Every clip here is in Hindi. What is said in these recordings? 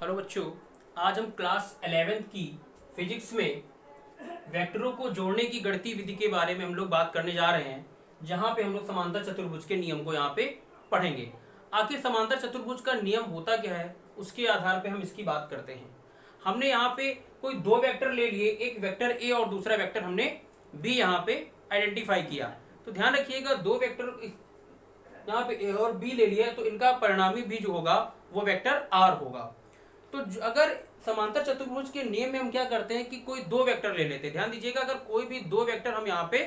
हेलो बच्चों, आज हम क्लास 11th की फिजिक्स में वेक्टरों को जोड़ने की गणितीय विधि के बारे में हम लोग बात करने जा रहे हैं, जहां पे हम लोग समांतर चतुर्भुज के नियम को यहाँ पे पढ़ेंगे। आखिर समांतर चतुर्भुज का नियम होता क्या है, उसके आधार पे हम इसकी बात करते हैं। हमने यहाँ पे कोई दो वेक्टर ले लिए, एक वेक्टर ए और दूसरा वेक्टर हमने बी यहाँ पे आइडेंटिफाई किया। तो ध्यान रखिएगा, दो वेक्टर यहाँ पे ए और बी ले लिया, तो इनका परिणामी भी जो होगा वो वेक्टर आर होगा। तो अगर समांतर चतुर्भुज के नियम में हम क्या करते हैं कि कोई दो वेक्टर ले लेते हैं। ध्यान दीजिएगा, अगर कोई भी दो वेक्टर हम यहाँ पे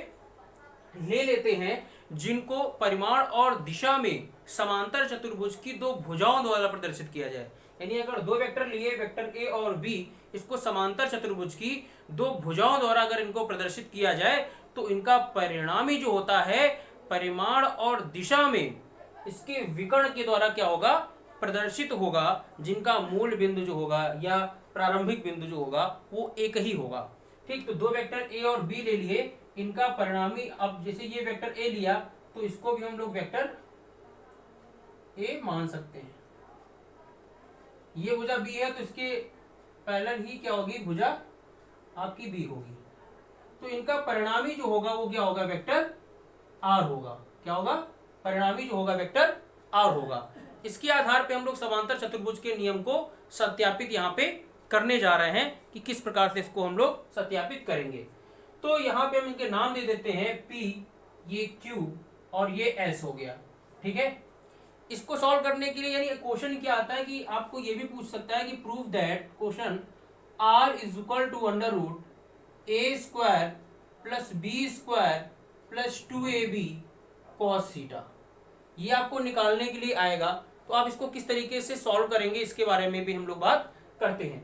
ले लेते हैं जिनको परिमाण और दिशा में समांतर चतुर्भुज की दो भुजाओं द्वारा प्रदर्शित किया जाए, यानी अगर दो वेक्टर लिए, वेक्टर ए और बी, इसको समांतर चतुर्भुज की दो भुजाओं द्वारा अगर इनको प्रदर्शित किया जाए तो इनका परिणामी जो होता है परिमाण और दिशा में इसके विकर्ण के द्वारा क्या होगा, प्रदर्शित होगा, जिनका मूल बिंदु जो होगा या प्रारंभिक बिंदु जो होगा वो एक ही होगा। ठीक, तो दो वेक्टर ए और बी ले लिए, इनका परिणामी, अब जैसे ये वेक्टर ए लिया तो इसको भी हम लोग वेक्टर ए मान सकते हैं। ये भुजा बी है तो इसके पैरेलल ही क्या होगी, भुजा आपकी बी होगी। तो इनका परिणामी जो होगा वो क्या होगा, वेक्टर आर होगा। क्या होगा, परिणामी जो होगा वेक्टर आर होगा। इसके आधार पे हम लोग समांतर चतुर्भुज के नियम को सत्यापित यहाँ पे करने जा रहे हैं कि किस प्रकार से इसको हम लोग सत्यापित करेंगे। तो यहाँ पे हम इनके नाम दे देते हैं P, ये Q और ये S हो गया। ठीक है, इसको सॉल्व करने के लिए यानी क्वेश्चन क्या आता है कि आपको ये भी पूछ सकता है कि prove that question R is equal to under root a square plus B square plus 2ab cos theta. ये आपको निकालने के लिए आएगा, तो आप इसको किस तरीके से सॉल्व करेंगे इसके बारे में भी हम लोग बात करते हैं।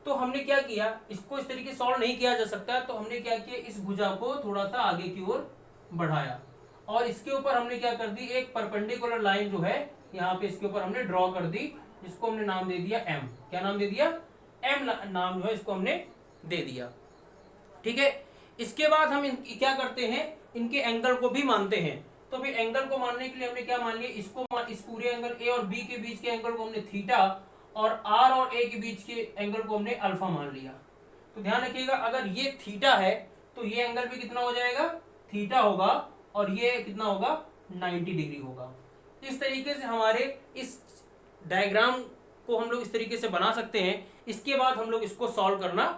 तो हमने क्या किया, इसको इस तरीके से सॉल्व नहीं किया जा सकता, तो हमने क्या किया, इस भुजा को थोड़ा सा आगे की ओर बढ़ाया और इसके ऊपर हमने क्या कर दी, एक परपेंडिकुलर लाइन जो है यहाँ पे इसके ऊपर हमने ड्रॉ कर दी, जिसको हमने नाम दे दिया एम। क्या नाम दे दिया, एम नाम जो है इसको हमने दे दिया। ठीक है, इसके बाद हम क्या करते हैं, इनके एंगल को भी मानते हैं। तो फिर एंगल को मानने के लिए हमने क्या मान लिया, इस पूरे एंगल ए और बी के बीच के एंगल को हमने थीटा और आर और ए के बीच के एंगल को हमने अल्फा मान लिया। तो ध्यान रखिएगा, अगर ये थीटा है तो ये एंगल भी कितना हो जाएगा, थीटा होगा, और ये कितना होगा, 90 डिग्री होगा। इस तरीके से हमारे इस डायग्राम को हम लोग इस तरीके से बना सकते हैं। इसके बाद हम लोग इसको सॉल्व करना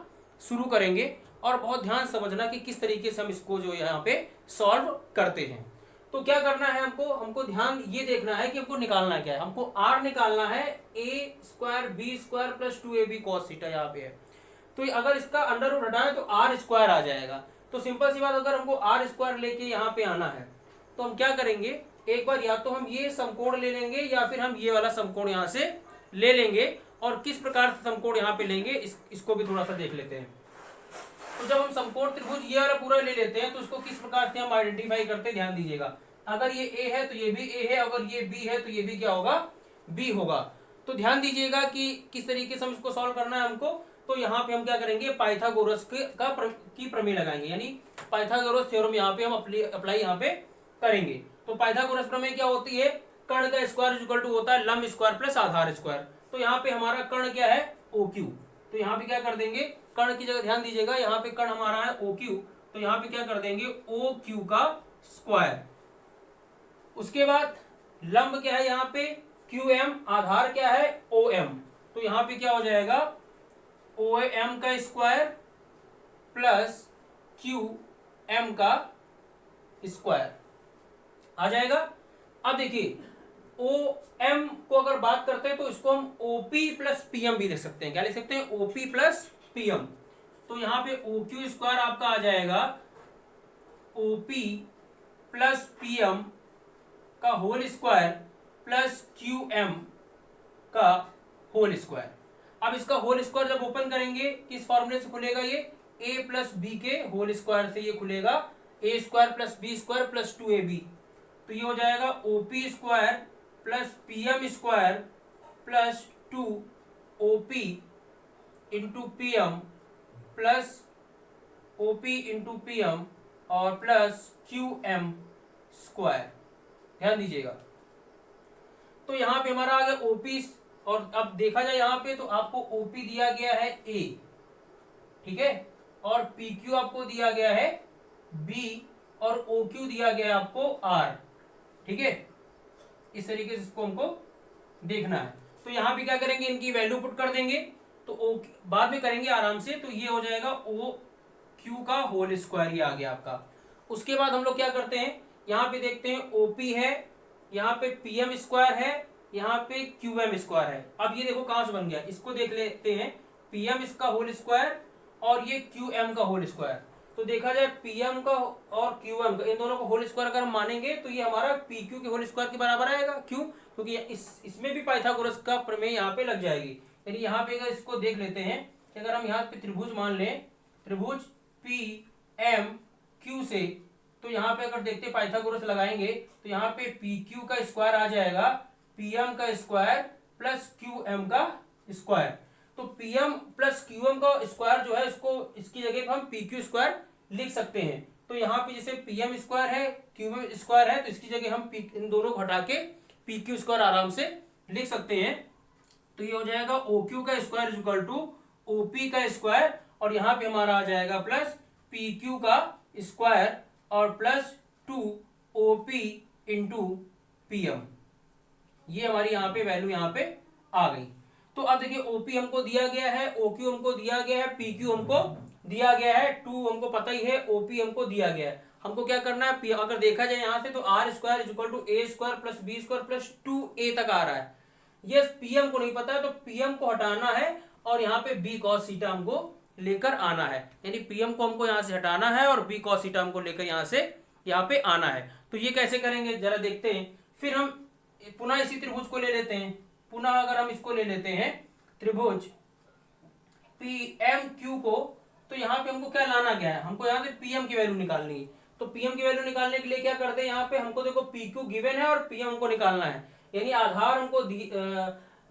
शुरू करेंगे और बहुत ध्यान समझना कि किस तरीके से हम इसको जो यहाँ पे सॉल्व करते हैं। तो क्या करना है, हमको ध्यान ये देखना है कि हमको निकालना क्या है। हमको आर निकालना है, A square B square plus 2ab cos theta यहाँ पे है। तो अगर इसका अंडर रूट हटाए तो आर स्क्वायर आ जाएगा। तो सिंपल सी बात, अगर हमको आर स्क्वायर लेके यहाँ पे आना है तो हम क्या करेंगे, एक बार या तो हम ये समकोण ले लेंगे या फिर हम ये वाला समकोण यहाँ से ले लेंगे। और किस प्रकार से समकोण यहाँ पे लेंगे इसको भी थोड़ा सा देख लेते हैं। तो जब हम समकोण त्रिभुज ये वाला पूरा ले लेते हैं तो इसको किस प्रकार से हम आइडेंटिफाई करते हैं, ध्यान दीजिएगा। अगर ये ए है तो ये भी ए है, अगर ये बी है तो ये भी क्या होगा, बी होगा। तो ध्यान दीजिएगा कि किस तरीके से हम इसको सॉल्व करना है हमको। तो यहाँ पे हम क्या करेंगे, पाइथागोरस की प्रमेय लगाएंगे, यानी पाइथागोरस थ्योरम यहाँ पे हम अप्लाई यहाँ पे करेंगे। तो पाइथागोरस प्रमेय क्या होती है, कर्ण का स्क्वायर इक्वल टू होता है लंब स्क्वायर प्लस आधार स्क्वायर। तो यहाँ पे हमारा कर्ण क्या है, OQ। तो यहाँ पे क्या कर देंगे, कर्ण की जगह ध्यान दीजिएगा, यहाँ पे कर्ण हमारा है OQ, तो यहाँ पे क्या कर देंगे, OQ का स्क्वायर। उसके बाद लंब क्या है यहाँ पे QM, आधार क्या है OM। तो यहाँ पे क्या हो जाएगा, OM का स्क्वायर प्लस QM का स्क्वायर आ जाएगा। अब देखिए, OM को अगर बात करते हैं तो इसको हम OP प्लस PM भी लिख सकते हैं। क्या लिख सकते हैं, OP प्लस PM। तो यहाँ पे OQ स्क्वायर आपका आ जाएगा OP प्लस PM का होल स्क्वायर प्लस QM का होल स्क्वायर। अब इसका होल स्क्वायर जब ओपन करेंगे किस फॉर्मूले से खुलेगा, ये a प्लस बी के होल स्क्वायर से ये खुलेगा, a square plus B square plus 2ab। तो ये हो जाएगा OP square plus PM square plus 2OP into PM plus OP into PM और प्लस QM स्क्वायर। ध्यान दीजिएगा, तो यहां पे हमारा आ गया OP और अब देखा जाए यहाँ पे तो आपको ओपी दिया गया है ए, ठीक है, और पी क्यू आपको दिया गया है बी, और ओ क्यू दिया गया है आपको आर, ठीक है। इस तरीके से इसको हमको देखना है। तो यहाँ पे क्या करेंगे, इनकी वैल्यू पुट कर देंगे, तो ओ बाद में करेंगे आराम से। तो ये हो जाएगा ओ क्यू का होल स्क्वायर, ये आ गया आपका। उसके बाद हम लोग क्या करते हैं, यहाँ पे देखते हैं ओपी है, यहाँ पे पीएम स्क्वायर है, यहाँ पे क्यूएम स्क्वायर है। अब ये देखो कहां से बन गया, इसको देख लेते हैं, पीएम इसका होल स्क्वायर और ये क्यूएम का होल स्क्वायर। तो देखा जाए पीएम का और क्यूएम का, इन दोनों का होल स्क्वायर अगर हम मानेंगे तो ये हमारा पीक्यू के होल स्क्वायर के बराबर आएगा। क्यों? क्योंकि इसमें भी पाइथागोरस का प्रमेय यहाँ पे लग जाएगी। यानी यहाँ पे अगर इसको देख लेते हैं कि अगर हम यहाँ पे त्रिभुज मान लें, त्रिभुज पी एम क्यू से, तो यहाँ पे अगर देखते पाइथागोरस लगाएंगे तो यहाँ पे पी क्यू का स्क्वायर आ जाएगा पीएम का स्क्वायर प्लस क्यूएम का स्क्वायर। तो पीएम प्लस क्यूएम का स्क्वायर जो है, इसको इसकी जगह पर हम पी क्यू स्क्वायर लिख सकते हैं। तो यहाँ पे जैसे पीएम स्क्वायर है, क्यूएम स्क्वायर है, तो इसकी जगह हम इन दोनों को हटा के पी क्यू स्क्वायर आराम से लिख सकते हैं। तो ये हो जाएगा ओ क्यू का square is equal to OP का स्क्वायर, और यहाँ पे हमारा आ जाएगा प्लस पी क्यू का स्क्वायर और प्लस 2 ओपी इंटू पीएम। ये हमारी यहाँ पे वैल्यू यहाँ पे आ गई। तो अब देखिए ओपी हमको दिया गया है, ओक्यू हमको दिया गया है, पीक्यू हमको दिया गया है, 2 हमको पता ही है, ओपी हमको दिया गया है। हमको क्या करना है, अगर देखा जाए यहाँ से तो R square is equal to a square plus B square plus 2a तक आ रहा है। ये पीएम को नहीं पता है, तो पीएम को हटाना है और यहाँ पे बी कॉस थीटा हमको लेकर आना है। यानी पीएम को हमको यहाँ से हटाना है और बी कॉस थीटा हमको लेकर यहाँ से यहाँ पे आना है। तो ये कैसे करेंगे जरा देखते हैं। फिर हम पुनः इसी त्रिभुज को ले लेते हैं, पुनः अगर हम इसको ले लेते हैं त्रिभुज पी एम क्यू को, तो यहाँ पे हमको क्या लाना गया है, हमको यहाँ से पीएम की वैल्यू निकालनी है। तो पीएम की वैल्यू निकालने के लिए क्या करते हैं, यहाँ पे हमको देखो पी क्यू गिवन है और पीएम हमको निकालना है, यानी आधार हमको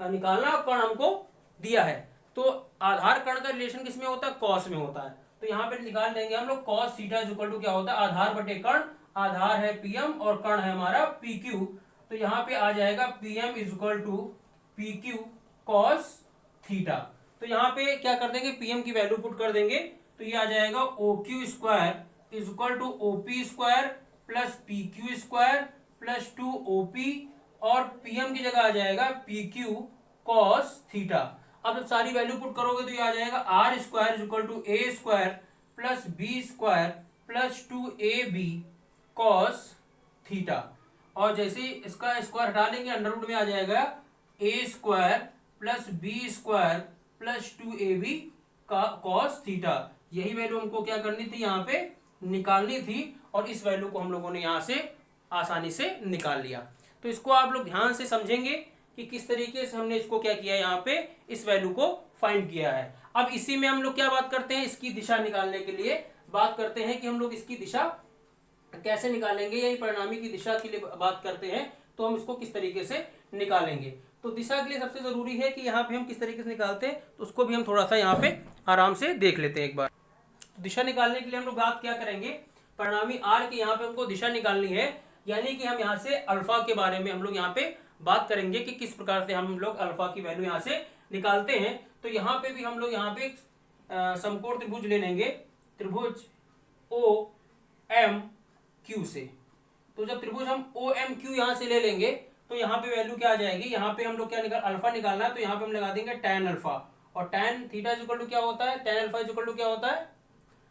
निकालना और कर्ण हमको दिया है। तो आधार कर्ण का रिलेशन किसमें होता है, कॉस में होता है। तो यहाँ पे निकाल देंगे हम लोग cos theta is equal to क्या होता है, आधार बटे कर्ण, आधार है पीएम और कर्ण है हमारा पीक्यू। तो यहाँ पे आ जाएगा PM is equal to PQ cos theta. तो यहाँ पे क्या कर देंगे, पीएम की वैल्यू पुट कर देंगे, तो ये आ जाएगा O Q square is equal to OP square plus P Q square plus 2 OP, और पीएम की जगह आ जाएगा पी क्यू कॉस थीटा। अब जब सारी वैल्यू पुट करोगे तो ये आ जाएगा R square is equal to a square plus B square plus 2ab cos theta. और जैसे इसका स्क्वायर हटा लेंगे अंडर रूट में आ जाएगा A square plus B square plus 2ab का कॉस थीटा। यही वैल्यू हमको क्या करनी थी, यहाँ पे निकालनी थी, और इस वैल्यू को हम लोगों ने यहाँ से आसानी से निकाल लिया। तो इसको आप लोग ध्यान से समझेंगे कि किस तरीके से हमने इसको क्या किया, यहाँ पे इस वैल्यू को फाइंड किया है। अब इसी में हम लोग क्या बात करते हैं, इसकी दिशा निकालने के लिए बात करते हैं कि हम लोग इसकी दिशा कैसे निकालेंगे, यही परिणामी की दिशा के लिए बात करते हैं। तो हम इसको किस तरीके से निकालेंगे, तो दिशा के लिए सबसे जरूरी है कि यहाँ पे हम किस तरीके से निकालते हैं, तो उसको भी हम थोड़ा सा यहाँ पे आराम से देख लेते हैं एक बार। तो दिशा निकालने के लिए हम लोग बात क्या करेंगे, परिणामी आर की यहाँ पे हमको दिशा निकालनी है, यानी कि हम यहाँ से अल्फा के बारे में हम लोग यहाँ पे बात करेंगे कि किस प्रकार से हम लोग अल्फा की वैल्यू यहाँ से निकालते हैं। तो यहाँ पे भी हम लोग यहाँ पे समकोण त्रिभुज ले लेंगे, त्रिभुज ओ एम क्यू से। तो जब त्रिभुज हम ओ एम क्यू यहाँ से ले लेंगे तो यहाँ पे वैल्यू क्या आ जाएगी, यहाँ पे हम लोग क्या अल्फा निकालना है, तो यहाँ पे हम लगा देंगे tan अल्फा, और tan theta is equal to क्या होता है, tan alpha is equal to क्या होता है,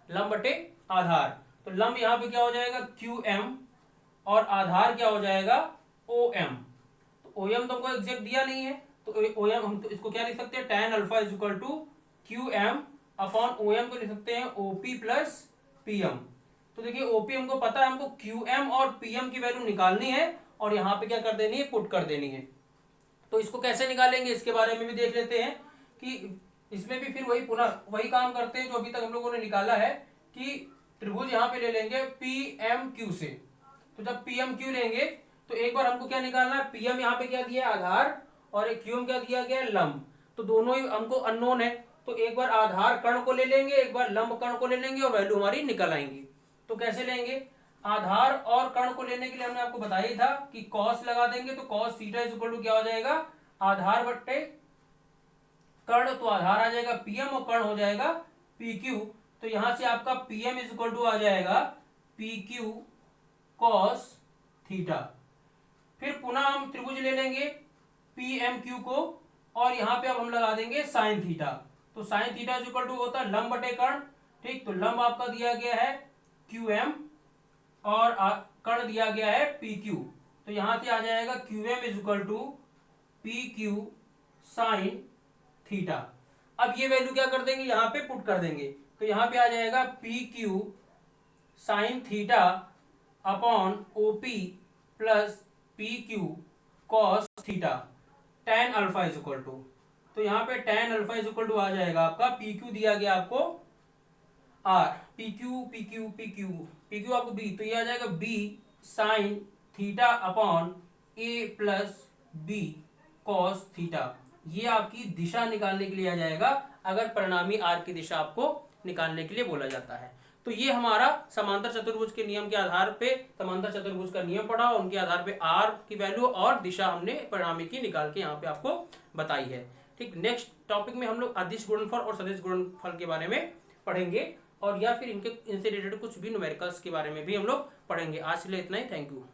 लंब बटे आधार। तो लंब यहाँ पे क्या हो जाएगा QM और आधार क्या हो जाएगा OM। तो OM तो हमको एग्जैक्ट दिया नहीं है, तो OM हम तो इसको क्या लिख सकते हैं, tan alpha is equal to QM upon OM को लिख सकते हैं OP प्लस PM। तो देखिए OP हमको पता है, हमको QM और PM की वैल्यू निकालनी है और यहाँ पे क्या कर देनी है, पुट कर देनी है। तो इसको कैसे निकालेंगे इसके बारे में भी देख लेते हैं कि इसमें भी फिर वही पुनः वही काम करते हैं जो अभी तक हम लोगों ने निकाला है कि त्रिभुज यहाँ पे ले लेंगे PMQ से। तो जब PMQ लेंगे तो एक बार हमको क्या निकालना है, PM यहाँ पे क्या दिया है, आधार, और एक QM क्या दिया गया है, लंब। तो दोनों ही हमको अननोन है, तो एक बार आधार कर्ण को ले लेंगे, एक बार लंब कर्ण को ले लेंगे और वैल्यू हमारी निकल आएंगी। तो कैसे लेंगे, आधार और कर्ण को लेने के लिए हमने आपको बताया था कि कॉस लगा देंगे, तो cos theta is equal to क्या हो जाएगा, आधार बट्टे कर्ण, तो आधार आ जाएगा पीएम और कर्ण हो जाएगा पीक्यू। तो यहां से आपका पीएम इज इक्वल टू आ जाएगा पीक्यू कॉस थीटा। फिर पुनः हम त्रिभुज ले लेंगे पीएमक्यू को और यहां पे अब हम लगा देंगे साइन थीटा। तो sine theta is equal to होता है लंब बटे कर्ण। ठीक, तो लंब आपका दिया गया है क्यूएम और कर्ण दिया गया है पीक्यू। तो यहां से आ जाएगा QM is equal to PQ sine theta. अब ये वैल्यू क्या कर देंगे, यहां पे पुट कर देंगे। तो यहां पे आ जाएगा PQ sine theta upon OP plus PQ cos theta tan alpha is equal to. तो यहाँ पे tan alpha is equal to आ जाएगा आपका PQ दिया गया आपको R, PQ आपको B, तो ये आ जाएगा B sign theta upon A plus B cos theta. ये आपकी दिशा निकालने के लिए आ जाएगा अगर परिणामी R की दिशा आपको निकालने के लिए बोला जाता है। तो ये हमारा समांतर चतुर्भुज के नियम के आधार पे समांतर चतुर्भुज का नियम पढ़ा, उनके आधार पे R की वैल्यू और दिशा हमने परिणामी की निकाल के यहाँ पे आपको बताई है। ठीक, नेक्स्ट टॉपिक में हम लोग अदिश गुणनफल और सदिश गुणनफल के बारे में पढ़ेंगे और या फिर इनसे रिलेटेड कुछ भी न्यूमेरिकल्स के बारे में भी हम लोग पढ़ेंगे। आज के लिए इतना ही, थैंक यू।